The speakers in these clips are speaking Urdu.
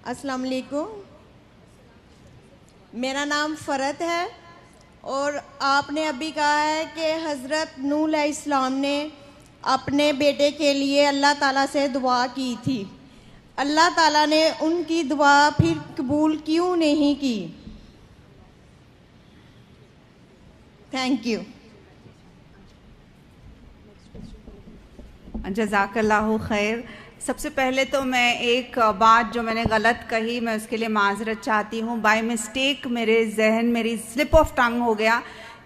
السلام علیکم، میرا نام فرد ہے، اور آپ نے ابھی کہا ہے کہ حضرت نوح علیہ السلام نے اپنے بیٹے کے لیے اللہ تعالیٰ سے دعا کی تھی، اللہ تعالیٰ نے ان کی دعا پھر قبول کیوں نہیں کی؟ Thank you. جزاک اللہ خیر. سب سے پہلے تو میں ایک بات جو میں نے غلط کہی، میں اس کے لیے معذرت چاہتی ہوں. بائی مسٹیک میری سلپ آف ٹنگ ہو گیا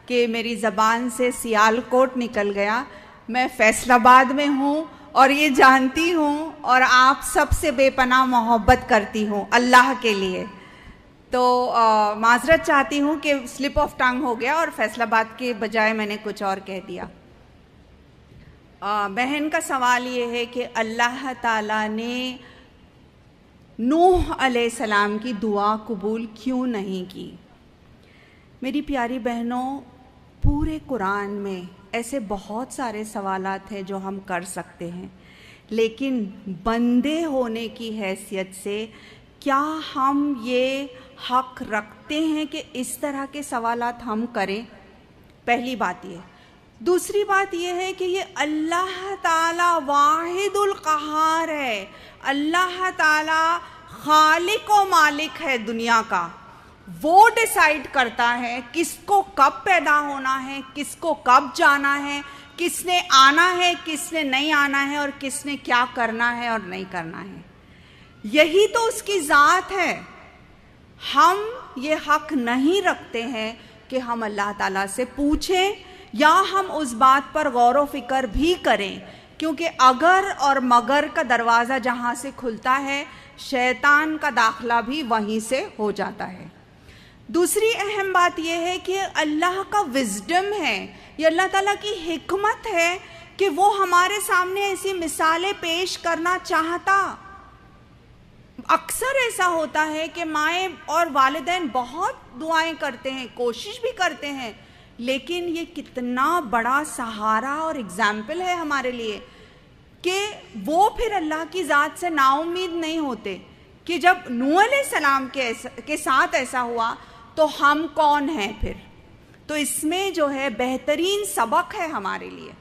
کہ میری زبان سے سیالکوٹ نکل گیا. میں فیصل آباد میں ہوں اور یہ جانتی ہوں، اور آپ سب سے بے پناہ محبت کرتی ہوں اللہ کے لیے. تو معذرت چاہتی ہوں کہ سلپ آف ٹنگ ہو گیا اور فیصل آباد کے بجائے میں نے کچھ اور کہہ دیا. بہن کا سوال یہ ہے کہ اللہ تعالیٰ نے نوح علیہ السلام کی دعا قبول کیوں نہیں کی؟ میری پیاری بہنوں، پورے قرآن میں ایسے بہت سارے سوالات ہیں جو ہم کر سکتے ہیں، لیکن بندے ہونے کی حیثیت سے کیا ہم یہ حق رکھتے ہیں کہ اس طرح کے سوالات ہم کریں؟ پہلی بات یہ. دوسری بات یہ ہے کہ یہ اللہ تعالیٰ واحد القہار ہے، اللہ تعالیٰ خالق و مالک ہے دنیا کا. وہ ڈیسائیڈ کرتا ہے کس کو کب پیدا ہونا ہے، کس کو کب جانا ہے، کس نے آنا ہے، کس نے نہیں آنا ہے، اور کس نے کیا کرنا ہے اور نہیں کرنا ہے. یہی تو اس کی ذات ہے. ہم یہ حق نہیں رکھتے ہیں کہ ہم اللہ تعالیٰ سے پوچھیں یا ہم اس بات پر غور و فکر بھی کریں، کیونکہ اگر اور مگر کا دروازہ جہاں سے کھلتا ہے، شیطان کا داخلہ بھی وہیں سے ہو جاتا ہے. دوسری اہم بات یہ ہے کہ اللہ کا وزڈم ہے، یہ اللہ تعالیٰ کی حکمت ہے کہ وہ ہمارے سامنے ایسی مثالیں پیش کرنا چاہتا. اکثر ایسا ہوتا ہے کہ مائیں اور والدین بہت دعائیں کرتے ہیں، کوشش بھی کرتے ہیں، لیکن یہ کتنا بڑا سہارا اور اگزامپل ہے ہمارے لیے کہ وہ پھر اللہ کی ذات سے نا امید نہیں ہوتے کہ جب نوح علیہ السلام کے ساتھ ایسا ہوا تو ہم کون ہیں پھر. تو اس میں جو ہے بہترین سبق ہے ہمارے لیے.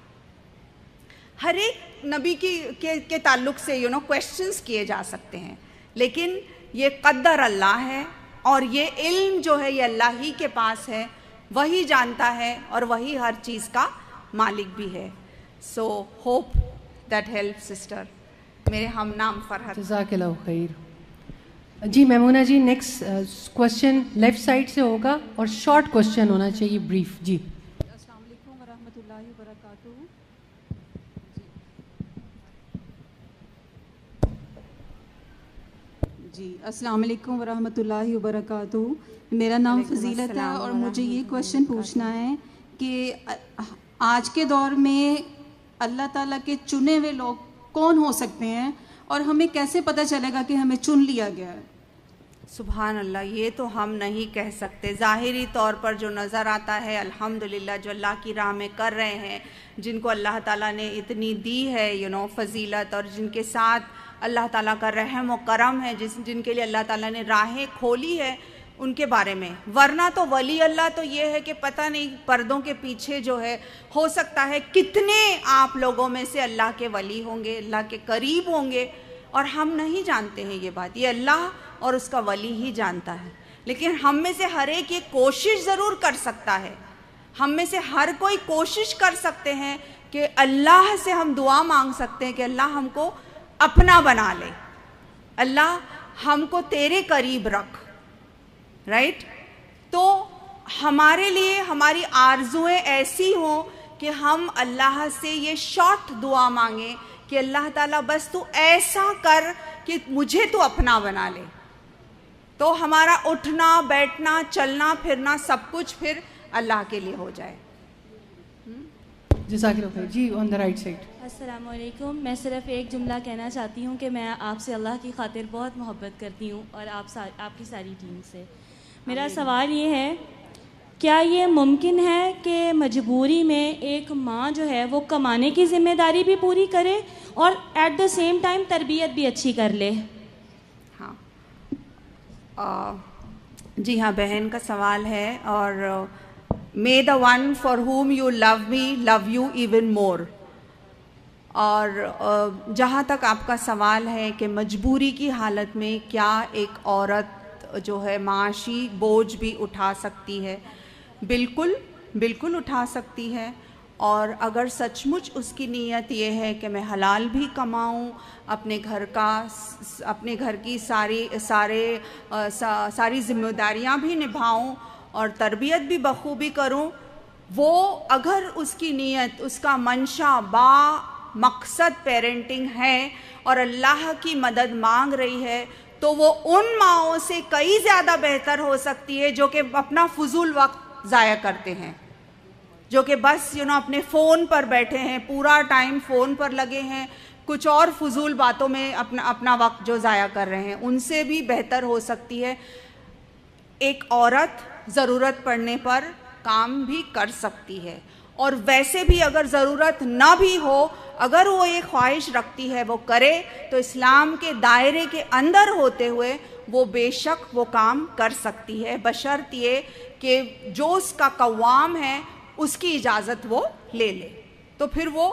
ہر ایک نبی کے تعلق سے کویسچنز کیے جا سکتے ہیں، لیکن یہ قدر اللہ ہے، اور یہ علم جو ہے یہ اللہ ہی کے پاس ہے، وہی جانتا ہے اور وہی ہر چیز کا مالک بھی ہے. So hope that help sister. میرے ہم نام فرحت. جزاک اللہ خیر. جی میمونہ جی، نیکسٹ کوشچن لیفٹ سائڈ سے ہوگا اور شارٹ کوشچن ہونا چاہیے، بریف. جی السلام علیکم ورحمۃ اللہ وبرکاتہ. جی السلام علیکم ورحمۃ اللہ وبرکاتہ. میرا نام فضیلت ہے اور مجھے یہ کویشچن پوچھنا ہے کہ آج کے دور میں اللہ تعالیٰ کے چنے ہوئے لوگ کون ہو سکتے ہیں، اور ہمیں کیسے پتہ چلے گا کہ ہمیں چن لیا گیا ہے؟ سبحان اللہ. یہ تو ہم نہیں کہہ سکتے. ظاہری طور پر جو نظر آتا ہے الحمدللہ جو اللہ کی راہ میں کر رہے ہیں، جن کو اللہ تعالیٰ نے اتنی دی ہے فضیلت، اور جن کے ساتھ اللہ تعالیٰ کا رحم و کرم ہے، جن کے لیے اللہ تعالیٰ نے راہیں کھولی ہے، ان کے بارے میں. ورنہ تو ولی اللہ تو یہ ہے کہ پتہ نہیں پردوں کے پیچھے جو ہے ہو سکتا ہے کتنے آپ لوگوں میں سے اللہ کے ولی ہوں گے، اللہ کے قریب ہوں گے، اور ہم نہیں جانتے ہیں یہ بات. یہ اللہ اور اس کا ولی ہی جانتا ہے. لیکن ہم میں سے ہر ایک یہ کوشش ضرور کر سکتا ہے، ہم میں سے ہر کوئی کوشش کر سکتے ہیں کہ اللہ سے ہم دعا مانگ سکتے ہیں کہ اللہ ہم کو اپنا بنا لے، اللہ ہم کو تیرے قریب رکھ. رائٹ؟ تو ہمارے لیے ہماری آرزویں ایسی ہوں کہ ہم اللہ سے یہ شارٹ دعا مانگیں کہ اللہ تعالیٰ بس تو ایسا کر کہ مجھے تو اپنا بنا لے. تو ہمارا اٹھنا بیٹھنا چلنا پھرنا سب کچھ پھر اللہ کے لیے ہو جائے. جزاک اللہ خیر. جی آن دا رائٹ سائڈ. السلام علیکم. میں صرف ایک جملہ کہنا چاہتی ہوں کہ میں آپ سے اللہ کی خاطر بہت محبت کرتی ہوں، اور آپ کی ساری ٹیم سے. میرا سوال یہ ہے کیا یہ ممکن ہے کہ مجبوری میں ایک ماں جو ہے وہ کمانے کی ذمہ داری بھی پوری کرے اور ایٹ دا سیم ٹائم تربیت بھی اچھی کر لے؟ ہاں جی ہاں، بہن کا سوال ہے. اور may the one for whom you love me love you even more. اور جہاں تک آپ کا سوال ہے کہ مجبوری کی حالت میں کیا ایک عورت جو ہے معاشی بوجھ بھی اٹھا سکتی ہے، بالکل بالکل اٹھا سکتی ہے. اور اگر سچ مچ اس کی نیت یہ ہے کہ میں حلال بھی کماؤں، اپنے گھر کی ساری ذمہ داریاں بھی نبھاؤں اور تربیت بھی بخوبی کروں، وہ اگر اس کی نیت، اس کا منشا با مقصد پیرنٹنگ ہے اور اللہ کی مدد مانگ رہی ہے، تو وہ ان ماؤں سے کئی زیادہ بہتر ہو سکتی ہے جو کہ اپنا فضول وقت ضائع کرتے ہیں، جو کہ بس اپنے فون پر بیٹھے ہیں، پورا ٹائم فون پر لگے ہیں، کچھ اور فضول باتوں میں اپنا وقت جو ضائع کر رہے ہیں. ان سے بھی بہتر ہو سکتی ہے. ایک عورت ضرورت پڑنے پر کام بھی کر سکتی ہے، اور ویسے بھی اگر ضرورت نہ بھی ہو، اگر وہ ایک خواہش رکھتی ہے وہ کرے، تو اسلام کے دائرے کے اندر ہوتے ہوئے وہ بے شک وہ کام کر سکتی ہے، بشرط یہ کہ جو اس کا قوام ہے اس کی اجازت وہ لے لے. تو پھر وہ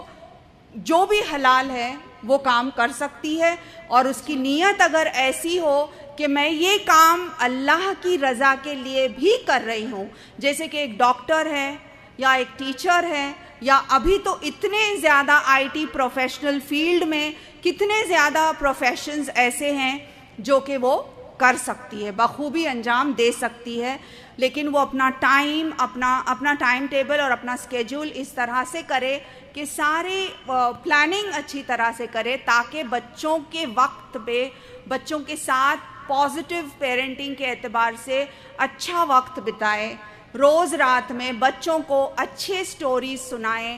جو بھی حلال ہے وہ کام کر سکتی ہے، اور اس کی نیت اگر ایسی ہو کہ میں یہ کام اللہ کی رضا کے لیے بھی کر رہی ہوں، جیسے کہ ایک ڈاکٹر ہے یا ایک ٹیچر ہے، یا ابھی تو اتنے زیادہ آئی ٹی پروفیشنل فیلڈ میں کتنے زیادہ پروفیشنز ایسے ہیں جو کہ وہ کر سکتی ہے، بخوبی انجام دے سکتی ہے. لیکن وہ اپنا ٹائم ٹیبل اور اپنا اسکیجول اس طرح سے کرے کہ ساری پلاننگ اچھی طرح سے کرے، تاکہ بچوں کے وقت پہ بچوں کے ساتھ پازیٹیو پیرنٹنگ کے اعتبار سے اچھا وقت بتائے. روز رات میں بچوں کو اچھے سٹوریز سنائیں،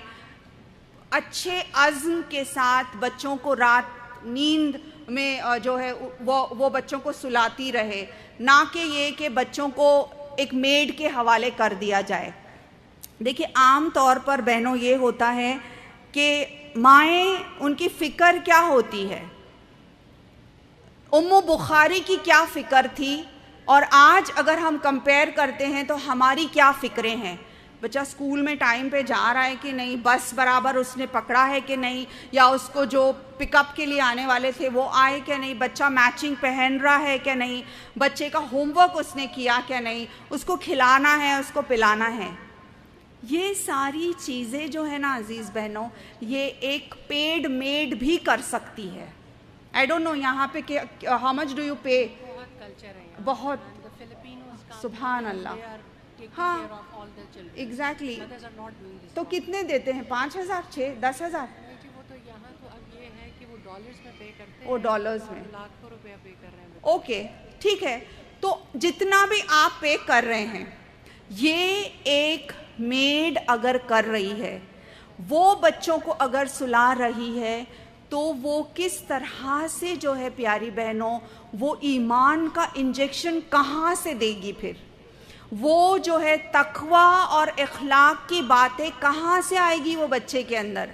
اچھے عزم کے ساتھ بچوں کو رات نیند میں جو ہے وہ بچوں کو سلاتی رہے، نہ کہ یہ کہ بچوں کو ایک میڈ کے حوالے کر دیا جائے. دیکھیے عام طور پر بہنوں یہ ہوتا ہے کہ مائیں ان کی فکر کیا ہوتی ہے، بخاری کی کیا فکر تھی، اور آج اگر ہم کمپیئر کرتے ہیں تو ہماری کیا فکریں ہیں. بچہ اسکول میں ٹائم پہ جا رہا ہے کہ نہیں، بس برابر اس نے پکڑا ہے کہ نہیں، یا اس کو جو پک اپ کے لیے آنے والے تھے وہ آئے کہ نہیں، بچہ میچنگ پہن رہا ہے کہ نہیں، بچے کا ہوم ورک اس نے کیا کہ نہیں، اس کو کھلانا ہے، اس کو پلانا ہے. یہ ساری چیزیں جو ہے نا عزیز بہنوں، یہ ایک پیڈ میڈ بھی کر سکتی ہے. آئی ڈونٹ نو یہاں پہ how much do you pay. بہت سبحان اللہ. ہاں ایگزیکٹلی. تو کتنے دیتے ہیں؟ 5,000 6 10,000؟ وہ ڈالرز میں لاکھوں روپیہ پے کر رہے ہیں. اوکے ٹھیک ہے. تو جتنا بھی آپ پے کر رہے ہیں، یہ ایک میڈ اگر کر رہی ہے، وہ بچوں کو اگر سلا رہی ہے، تو وہ کس طرح سے جو ہے پیاری بہنوں وہ ایمان کا انجیکشن کہاں سے دے گی؟ پھر وہ جو ہے تقوی اور اخلاق کی باتیں کہاں سے آئے گی وہ بچے کے اندر؟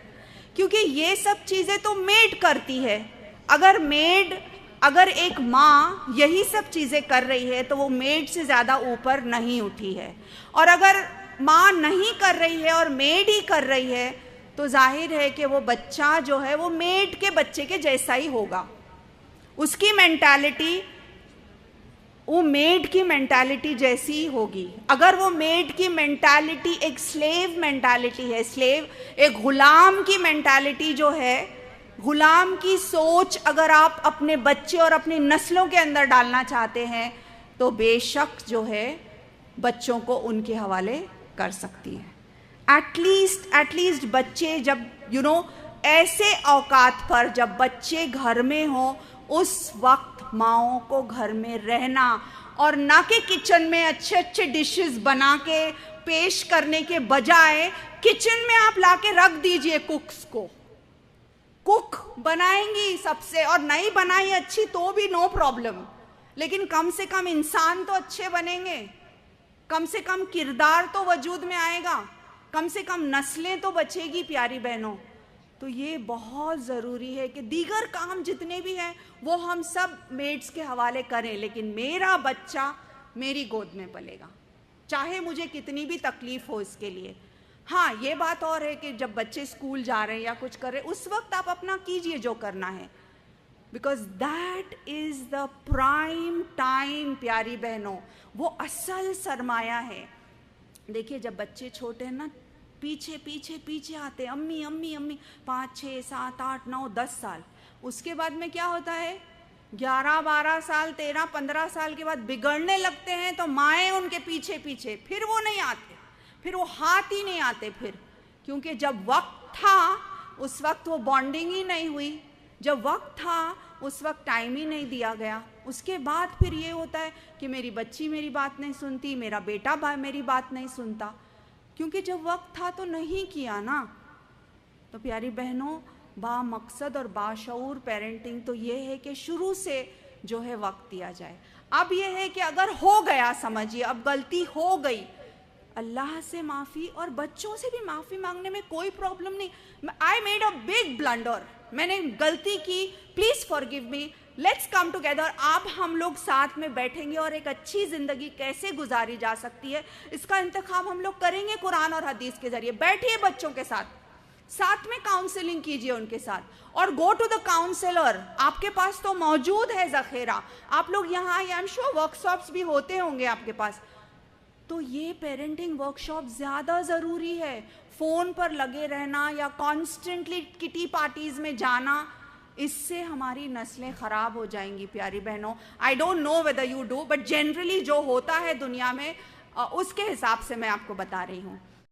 کیونکہ یہ سب چیزیں تو میڈ کرتی ہے. اگر ایک ماں یہی سب چیزیں کر رہی ہے تو وہ میڈ سے زیادہ اوپر نہیں اٹھی ہے. اور اگر ماں نہیں کر رہی ہے اور میڈ ہی کر رہی ہے تو ظاہر ہے کہ وہ بچہ جو ہے وہ میڈ کے بچے کے جیسا ہی ہوگا. اس کی مینٹالٹی وہ میڈ کی مینٹالٹی جیسی ہی ہوگی. اگر وہ میڈ کی مینٹالٹی ایک سلیو مینٹالٹی ہے، ایک غلام کی مینٹالٹی جو ہے، غلام کی سوچ اگر آپ اپنے بچے اور اپنی نسلوں کے اندر ڈالنا چاہتے ہیں تو بے شک جو ہے بچوں کو ان کے حوالے کر سکتی ہے. ایٹ لیسٹ بچے جب ایسے اوقات پر جب بچے گھر میں ہوں، اس وقت ماؤں کو گھر میں رہنا، اور نہ کہ کچن میں اچھے اچھے ڈشز بنا کے پیش کرنے کے بجائے کچن میں آپ لا کے رکھ دیجئے کوکس کو. کک بنائیں گی سب سے، اور نہیں بنائی اچھی تو بھی نو پرابلم، لیکن کم سے کم انسان تو اچھے بنیں گے، کم سے کم کردار تو وجود میں آئے گا, کم سے کم نسلیں تو بچے گی پیاری بہنوں. تو یہ بہت ضروری ہے کہ دیگر کام جتنے بھی ہیں وہ ہم سب میڈس کے حوالے کریں, لیکن میرا بچہ میری گود میں پلے گا, چاہے مجھے کتنی بھی تکلیف ہو اس کے لیے. ہاں یہ بات اور ہے کہ جب بچے اسکول جا رہے ہیں یا کچھ کر رہے ہیں اس وقت آپ اپنا کیجئے جو کرنا ہے, because that is the prime time پیاری بہنوں, وہ اصل سرمایہ ہے. دیکھیے جب بچے چھوٹے ہیں نا پیچھے پیچھے پیچھے آتے, امی امی امی, 5 6 7 8 9 10 سال. اس کے بعد میں کیا ہوتا ہے, 11 12 سال 13 15 سال کے بعد بگڑنے لگتے ہیں تو مائیں ان کے پیچھے پیچھے, پھر وہ نہیں آتے, پھر وہ ہاتھ ہی نہیں آتے پھر, کیونکہ جب وقت تھا اس وقت وہ بانڈنگ ہی نہیں ہوئی, جب وقت تھا اس وقت ٹائم ہی نہیں دیا گیا. اس کے بعد پھر یہ ہوتا ہے کہ میری بچی میری بات نہیں سنتی, میرا بیٹا میری بات نہیں سنتا, کیونکہ جب وقت تھا تو نہیں کیا نا. تو پیاری بہنوں با مقصد اور باشعور پیرنٹنگ تو یہ ہے کہ شروع سے جو ہے وقت دیا جائے. اب یہ ہے کہ اگر ہو گیا, سمجھیے اب غلطی ہو گئی, اللہ سے معافی اور بچوں سے بھی معافی مانگنے میں کوئی پرابلم نہیں. I made a big blunder, میں نے غلطی کی, please forgive me, let's come together. اب ہم لوگ ساتھ میں بیٹھیں گے اور ایک اچھی زندگی کیسے گزاری جا سکتی ہے اس کا انتخاب ہم لوگ کریں گے قرآن اور حدیث کے ذریعے. بیٹھیے بچوں کے ساتھ میں کاؤنسلنگ کیجئے ان کے ساتھ, اور گو ٹو دا کاؤنسلر. آپ کے پاس تو موجود ہے ذخیرہ, آپ لوگ یہاں I am sure work shops بھی ہوتے ہوں گے آپ کے پاس. تو یہ پیرنٹنگ ورک شاپ زیادہ ضروری ہے. فون پر لگے رہنا یا کانسٹنٹلی کٹی پارٹیز میں جانا, اس سے ہماری نسلیں خراب ہو جائیں گی پیاری بہنوں. I don't know whether you do, but generally جو ہوتا ہے دنیا میں اس کے حساب سے میں آپ کو بتا رہی ہوں.